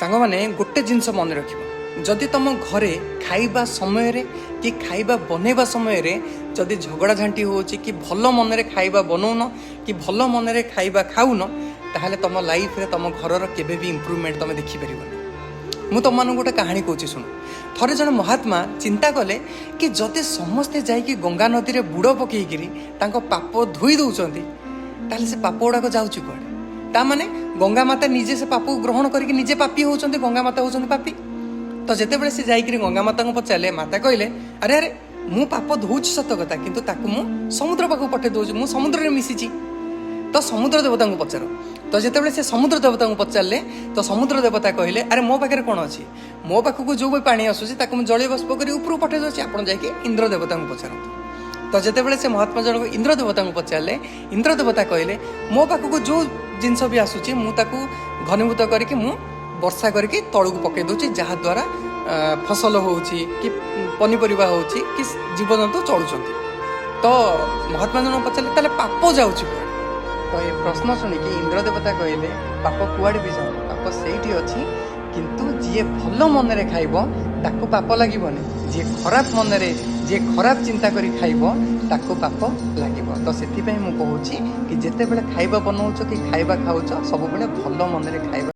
सांग मैंने गोटे जिनस मन रख जदि तुम घरे खाइबा समय कि खाइबा बनैबा समय जदि झगड़ा झांटी हो कि भल मन रे खाइबा बनौन कि भल मन रे खाइबा खाऊन ताहले तुम लाइफ रे तुम घर केबे भी इम्प्रूवमेंट तुम देखिपर मुझे तुम मानक गोटे कहानी कहूँ शुण थरे जन महात्मा चिंता कले कि जदि समस्ते जाइए गंगा नदी में बुड़ पकईकि पाप धोई दौरान ताहले से पाप गुड़ाक जाऊँच कुआड़े ताने गंगा माता निजे से पाप ग्रहण करके निजे पापी होती गंगा माता होती पापी तो जिते से जाकि गंगा माता को पचारे माता कहले अरे अरे मु पाप धोच सत कथा किंतु ताकू मु समुद्र पाक पठे दौर मु समुद्र में मिशिची तो समुद्र देवता को पचार तो जिते से समुद्र देवता को पचारे तो समुद्र देवता कहले अरे मो पाखे कौन अच्छी मो पाखक जो भी पानी आसूसी जल बाष्प कर ऊपर पठे दूसरी आप जाकि इंद्र देवता को पचारत तो जिते से महात्मा जनक इंद्र देवता को पचारे इंद्र देवता कहले मो पाखक जो जिनस भी आसूची मुझे घनीभूत करके मु वर्षा करके तलू पकई दूसरी जहाद्वारा फसल हो पनीपरिया हो कि जीवजंतु चलुंट तो महात्मा जनक पचारे ताले पाप जाऊँच तो ये प्रश्न शुणिकी इंद्र देवता कहले पाप कुआड़े भी जाऊ पाप से अच्छी किंतु जी भल मन रे खाइब ताको पाप लगे जी खराब मन रे जी खराब चिंता करी खाइब ताको पाप लगे तो से मुझे कहूँ कि जिते बड़े खाइबा बनाऊच कि खाइबा खाऊच सब बड़े भल मन रे खाइबा